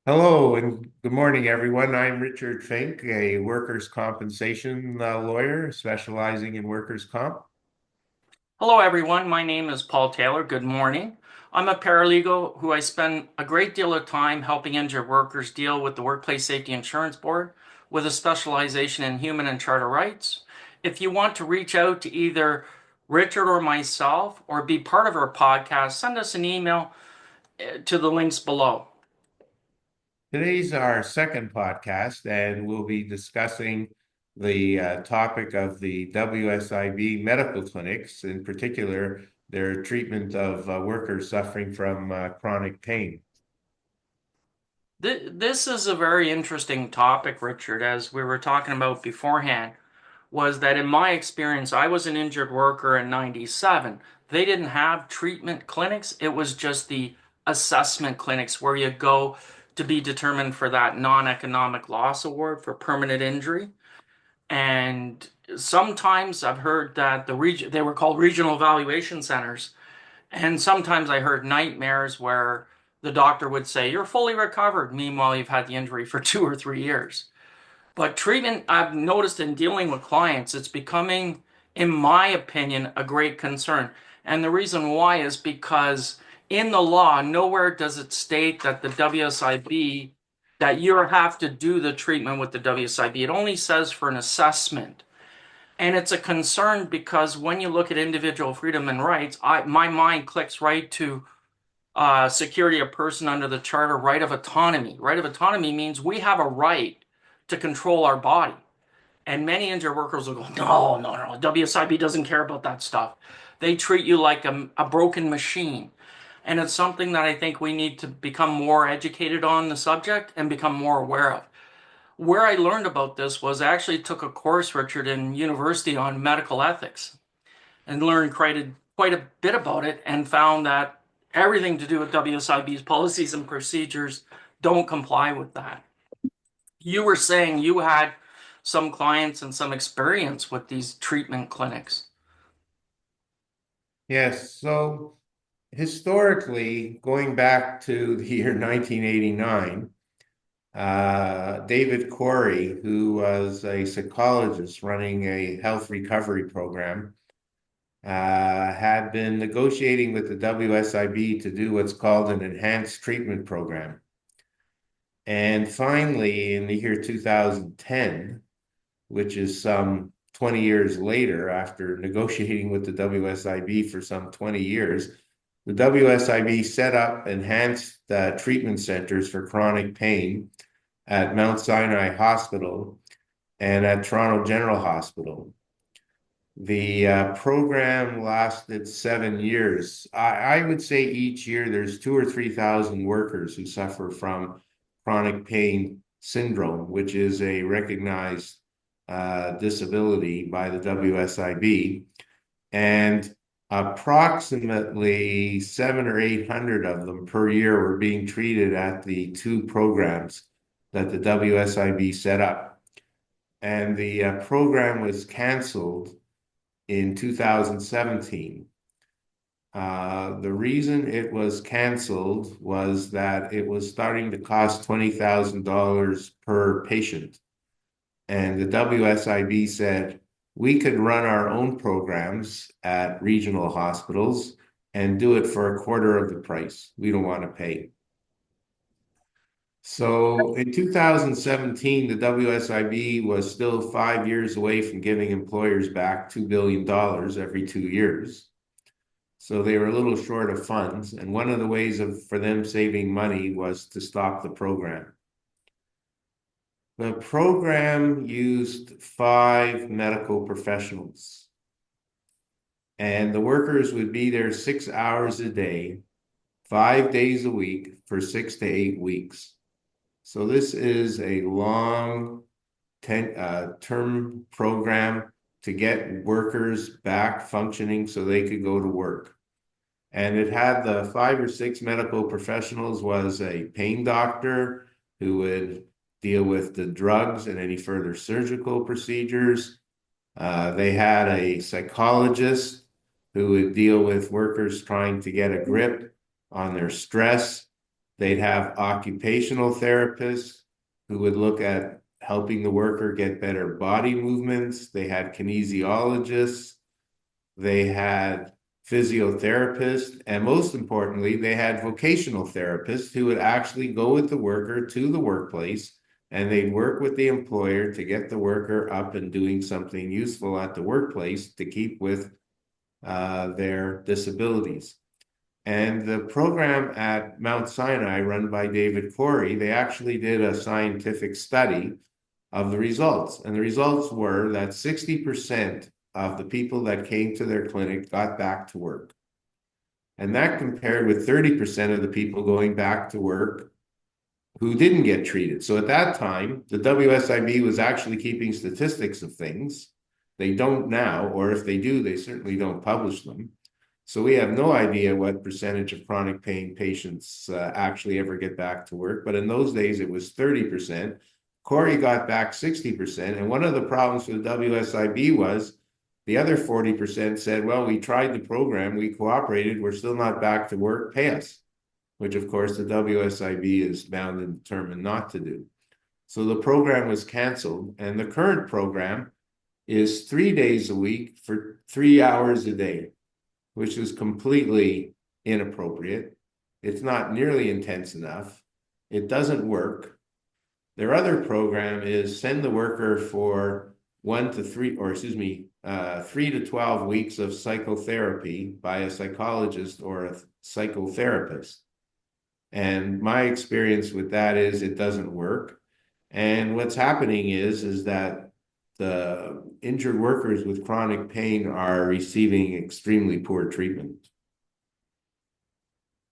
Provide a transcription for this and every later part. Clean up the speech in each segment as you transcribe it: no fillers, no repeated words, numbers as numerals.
Hello and good morning, everyone. I'm Richard Fink, a workers' compensation lawyer specializing in workers' comp. Hello, everyone. My name is Paul Taylor. Good morning. I'm a paralegal who I spend a great deal of time helping injured workers deal with the Workplace Safety Insurance Board with a specialization in human and charter rights. If you want to reach out to either Richard or myself or be part of our podcast, send us an email to the links below. Today's our second podcast, and we'll be discussing the topic of the WSIB medical clinics, in particular, their treatment of workers suffering from chronic pain. This is a very interesting topic, Richard, as we were talking about beforehand. Was that in my experience, I was an injured worker in 97. They didn't have treatment clinics. It was just the assessment clinics where you go to be determined for that non-economic loss award for permanent injury. And sometimes I've heard that they were called regional evaluation centers. And sometimes I heard nightmares where the doctor would say, "You're fully recovered." Meanwhile, you've had the injury for 2 or 3 years. But treatment, I've noticed in dealing with clients, it's becoming, in my opinion, a great concern. And the reason why is because in the law, nowhere does it state that the WSIB, that you have to do the treatment with the WSIB. It only says for an assessment. And it's a concern because when you look at individual freedom and rights, my mind clicks right to security of person under the Charter right of autonomy. Right of autonomy means we have a right to control our body. And many injured workers will go, no, no, no, WSIB doesn't care about that stuff. They treat you like a broken machine. And it's something that I think we need to become more educated on the subject and become more aware of. Where I learned about this was I actually took a course, Richard, in university on medical ethics and learned quite a bit about it and found that everything to do with WSIB's policies and procedures don't comply with that. You were saying you had some clients and some experience with these treatment clinics. Yes, so historically, going back to the year 1989, David Corey, who was a psychologist running a health recovery program, had been negotiating with the WSIB to do what's called an enhanced treatment program. And finally, in the year 2010, which is some 20 years later, after negotiating with the WSIB for some 20 years, the WSIB set up enhanced treatment centers for chronic pain at Mount Sinai Hospital and at Toronto General Hospital. The program lasted 7 years. I would say each year there's 2 or 3 thousand workers who suffer from chronic pain syndrome, which is a recognized disability by the WSIB. And approximately 700 or 800 of them per year were being treated at the two programs that the WSIB set up. And the program was canceled in 2017. The reason it was canceled was that it was starting to cost $20,000 per patient. And the WSIB said we could run our own programs at regional hospitals and do it for a quarter of the price. We don't want to pay. So in 2017, the WSIB was still 5 years away from giving employers back $2 billion every 2 years. So they were a little short of funds. And one of the ways for them saving money was to stop the program. The program used 5 medical professionals, and the workers would be there 6 hours a day, 5 days a week for 6 to 8 weeks. So this is a long term program to get workers back functioning so they could go to work. And it had the 5 or 6 medical professionals was a pain doctor who would deal with the drugs and any further surgical procedures. They had a psychologist who would deal with workers trying to get a grip on their stress They'd have occupational therapists who would look at helping the worker get better body movements. They had kinesiologists. They had physiotherapists. And most importantly, they had vocational therapists who would actually go with the worker to the workplace and they'd work with the employer to get the worker up and doing something useful at the workplace to keep with their disabilities. And the program at Mount Sinai, run by David Corey, they actually did a scientific study of the results. And the results were that 60% of the people that came to their clinic got back to work. And that compared with 30% of the people going back to work who didn't get treated. So at that time, the WSIB was actually keeping statistics of things. They don't now, or if they do, they certainly don't publish them. So we have no idea what percentage of chronic pain patients actually ever get back to work. But in those days, it was 30%. Corey got back 60%. And one of the problems for the WSIB was the other 40% said, well, we tried the program, we cooperated, we're still not back to work, pay us, which of course the WSIB is bound and determined not to do. So the program was canceled. And the current program is 3 days a week for 3 hours a day, which is completely inappropriate. It's not nearly intense enough. It doesn't work. Their other program is send the worker for 3 to 12 weeks of psychotherapy by a psychologist or a psychotherapist. And my experience with that is it doesn't work. And what's happening is that the injured workers with chronic pain are receiving extremely poor treatment.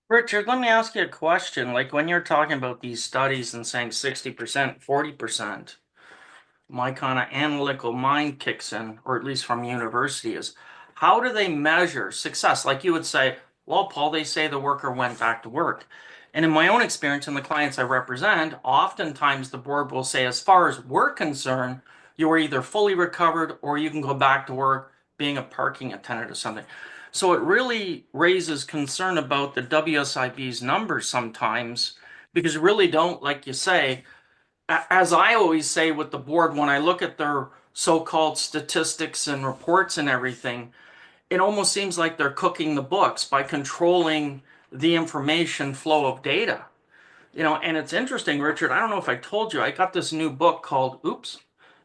Richard, let me ask you a question. Like when you're talking about these studies and saying 60%, 40%, my kind of analytical mind kicks in, or at least from university, is how do they measure success? Like you would say, well, Paul, they say the worker went back to work. And in my own experience and the clients I represent, oftentimes the board will say, as far as we're concerned, you are either fully recovered or you can go back to work being a parking attendant or something. So it really raises concern about the WSIB's numbers sometimes because you really don't, like you say, as I always say with the board, when I look at their so-called statistics and reports and everything, it almost seems like they're cooking the books by controlling the information flow of data. And it's interesting, Richard. I don't know if I told you, I got this new book called,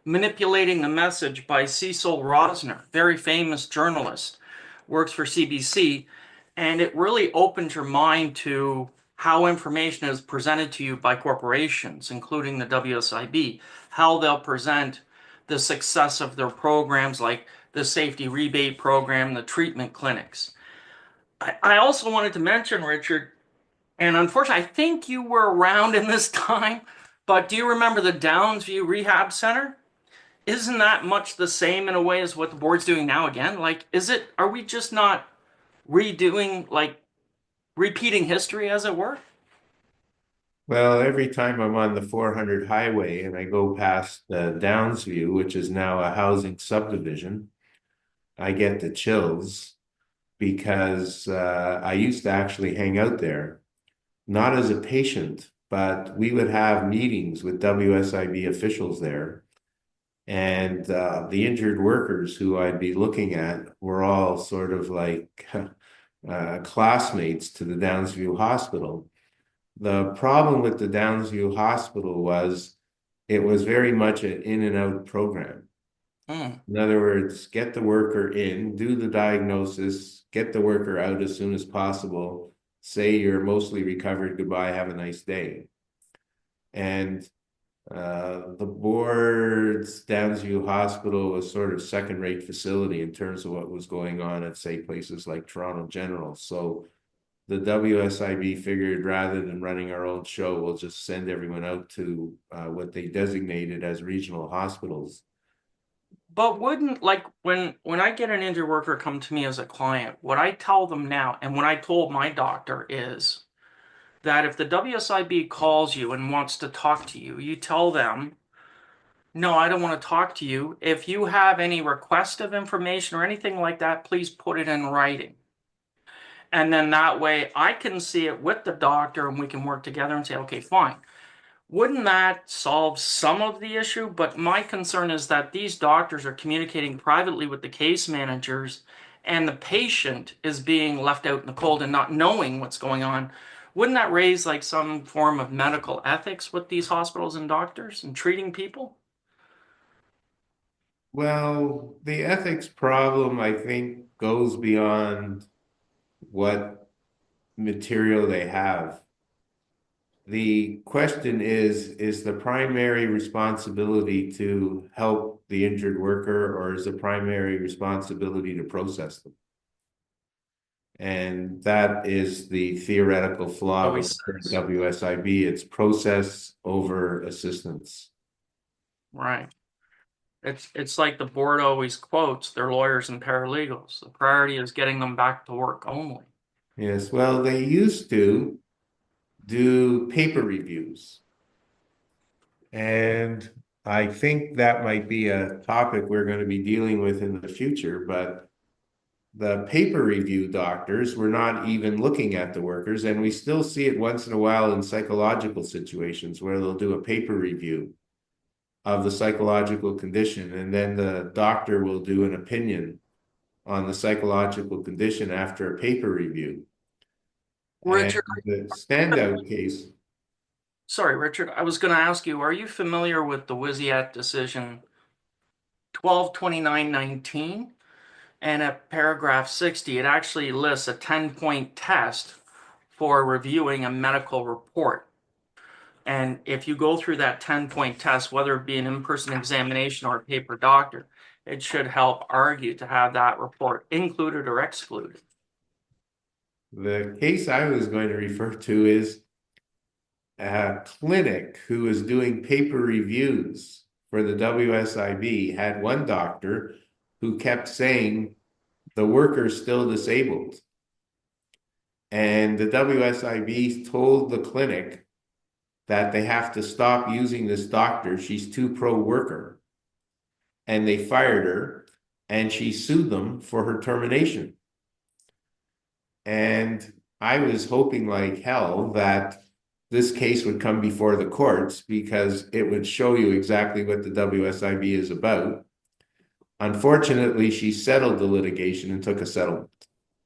Manipulating the Message by Cecil Rosner, very famous journalist, works for CBC. And it really opens your mind to how information is presented to you by corporations, including the WSIB, how they'll present the success of their programs like the safety rebate program, the treatment clinics. I also wanted to mention, Richard, and unfortunately, I think you were around in this time, but do you remember the Downsview Rehab Center? Isn't that much the same in a way as what the board's doing now again? Like, are we just not redoing, like, repeating history, as it were? Well, every time I'm on the 400 highway and I go past Downsview, which is now a housing subdivision, I get the chills because I used to actually hang out there, not as a patient, but we would have meetings with WSIB officials there. And the injured workers who I'd be looking at were all sort of like classmates to the Downsview Hospital. The problem with the Downsview Hospital was it was very much an in and out program. Hmm. In other words, get the worker in, do the diagnosis, get the worker out as soon as possible, say you're mostly recovered, goodbye, have a nice day. And the board's Downsview Hospital was sort of second-rate facility in terms of what was going on at, say, places like Toronto General. So the WSIB figured rather than running our own show, we'll just send everyone out to what they designated as regional hospitals. But wouldn't, like, when I get an injured worker come to me as a client, what I tell them now, and what I told my doctor is that if the WSIB calls you and wants to talk to you, you tell them, no, I don't want to talk to you. If you have any request of information or anything like that, please put it in writing. And then that way I can see it with the doctor and we can work together and say, okay, fine. Wouldn't that solve some of the issue? But my concern is that these doctors are communicating privately with the case managers and the patient is being left out in the cold and not knowing what's going on. Wouldn't that raise like some form of medical ethics with these hospitals and doctors and treating people? Well, the ethics problem, I think, goes beyond what material they have. The question is the primary responsibility to help the injured worker, or is the primary responsibility to process them? And that is the theoretical flaw with Always the current says. WSIB. It's process over assistance. Right. It's like the board always quotes their lawyers and paralegals. The priority is getting them back to work only. Yes, well, they used to do paper reviews. And I think that might be a topic we're going to be dealing with in the future, but the paper review doctors were not even looking at the workers, and we still see it once in a while in psychological situations where they'll do a paper review of the psychological condition, and then the doctor will do an opinion on the psychological condition after a paper review. And Richard, the standout case, sorry, Richard, I was going to ask you, are you familiar with the WSIB decision 122919? And at paragraph 60, it actually lists a 10-point test for reviewing a medical report. And if you go through that 10-point test, whether it be an in-person examination or a paper doctor, it should help argue to have that report included or excluded. the case I was going to refer to is a clinic who was doing paper reviews for the WSIB had one doctor who kept saying the worker's still disabled. And the WSIB told the clinic that they have to stop using this doctor. She's too pro-worker. And they fired her, and she sued them for her termination. And I was hoping like hell that this case would come before the courts because it would show you exactly what the WSIB is about. Unfortunately, she settled the litigation and took a settlement,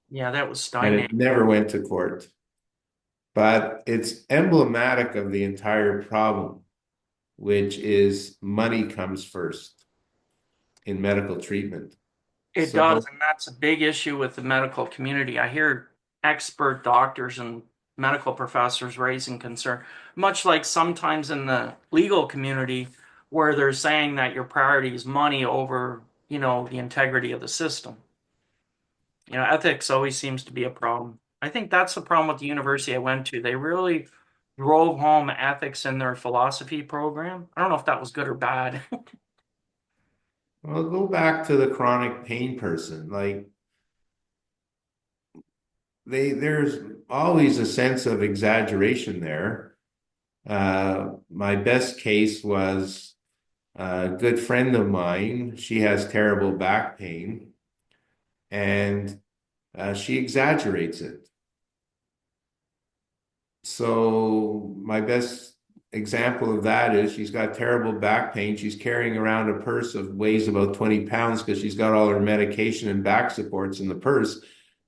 Yeah, that was and Stein. it never went to court. But it's emblematic of the entire problem, which is money comes first in medical treatment. It So, does, and that's a big issue with the medical community. I hear expert doctors and medical professors raising concern, much like sometimes in the legal community where they're saying that your priority is money over, the integrity of the system. Ethics always seems to be a problem. I think that's the problem with the university I went to. They really drove home ethics in their philosophy program. I don't know if that was good or bad. well, go back to the chronic pain person. Like there's always a sense of exaggeration there. My best case was a good friend of mine. She has terrible back pain, and she exaggerates it. So my best example of that is she's got terrible back pain. She's carrying around a purse of weighs about 20 pounds because she's got all her medication and back supports in the purse.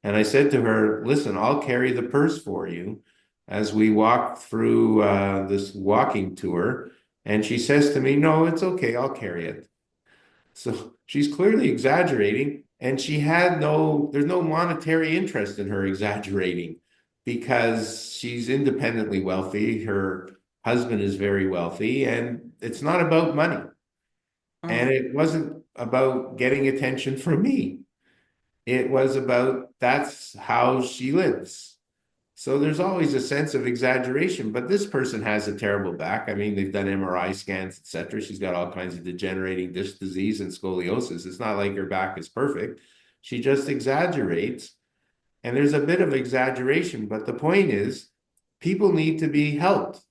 And I said to her, listen, I'll carry the purse for you as we walk through this walking tour. And she says to me, no, it's okay. I'll carry it. So she's clearly exaggerating, and there's no monetary interest in her exaggerating because she's independently wealthy. Her husband is very wealthy, and it's not about money. And Mhm. it wasn't about getting attention from me. It was about that's how she lives. So there's always a sense of exaggeration, but this person has a terrible back. I mean, they've done MRI scans, etc. She's got all kinds of degenerating disc disease and scoliosis. It's not like her back is perfect. She just exaggerates, and there's a bit of exaggeration, but the point is people need to be helped.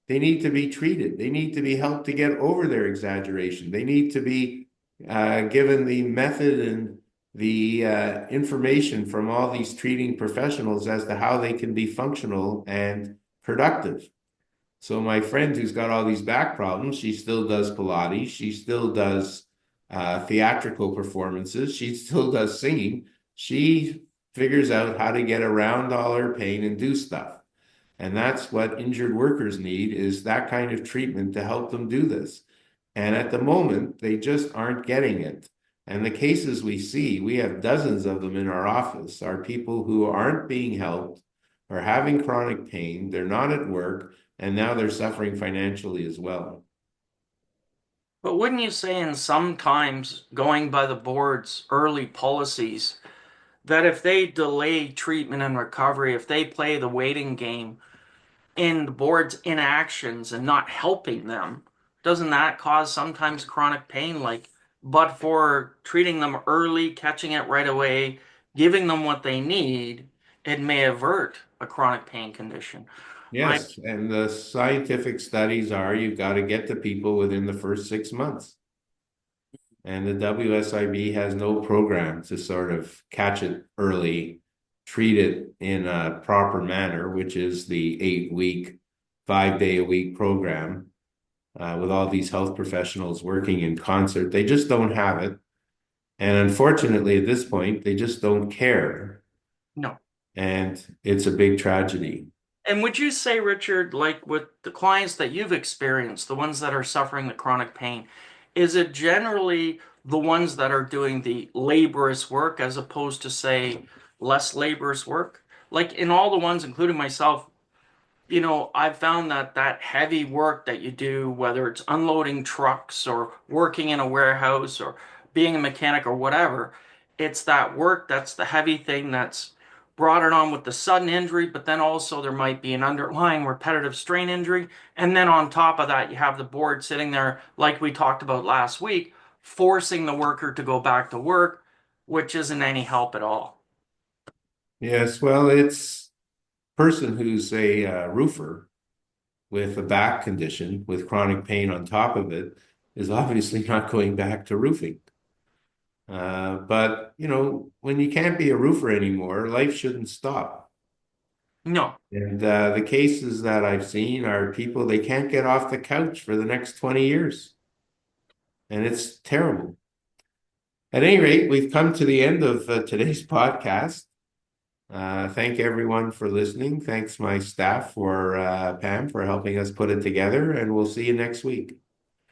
They need to be treated. They need to be helped to get over their exaggeration. They need to be given the method and the information from all these treating professionals as to how they can be functional and productive. So my friend who's got all these back problems, she still does Pilates, she still does theatrical performances, she still does singing. She figures out how to get around all her pain and do stuff. And that's what injured workers need, is that kind of treatment to help them do this. And at the moment, they just aren't getting it. And the cases we see, we have dozens of them in our office, are people who aren't being helped, are having chronic pain, they're not at work, and now they're suffering financially as well. But wouldn't you say, in sometimes going by the board's early policies, that if they delay treatment and recovery, if they play the waiting game in the board's inactions and not helping them, doesn't that cause sometimes chronic pain? Like, but for treating them early, catching it right away, giving them what they need, it may avert a chronic pain condition. I Yes, and the scientific studies are you've got to get to people within the first 6 months. And the WSIB has no program to sort of catch it early, treat it in a proper manner, which is the 8 week, 5 day a week program with all these health professionals working in concert. They just don't have it. And unfortunately, at this point, they just don't care. no. And it's a big tragedy. And would you say, Richard, like with the clients that you've experienced, the ones that are suffering the chronic pain, is it generally the ones that are doing the laborious work as opposed to, say, less laborious work? Like in all the ones, including myself, I've found that that heavy work that you do, whether it's unloading trucks or working in a warehouse or being a mechanic or whatever, it's that work that's the heavy thing that's brought it on with the sudden injury, but then also there might be an underlying repetitive strain injury. And then on top of that, you have the board sitting there, like we talked about last week, forcing the worker to go back to work, which isn't any help at all. Yes, well, it's person who's a roofer with a back condition with chronic pain on top of it is obviously not going back to roofing. But when you can't be a roofer anymore, life shouldn't stop. No. And the cases that I've seen are people they can't get off the couch for the next 20 years. And it's terrible. At any rate, we've come to the end of today's podcast. Thank everyone for listening. Thanks my staff for Pam for helping us put it together, and we'll see you next week.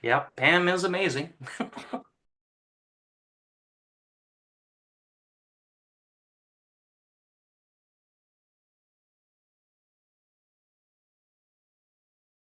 Yep, Pam is amazing.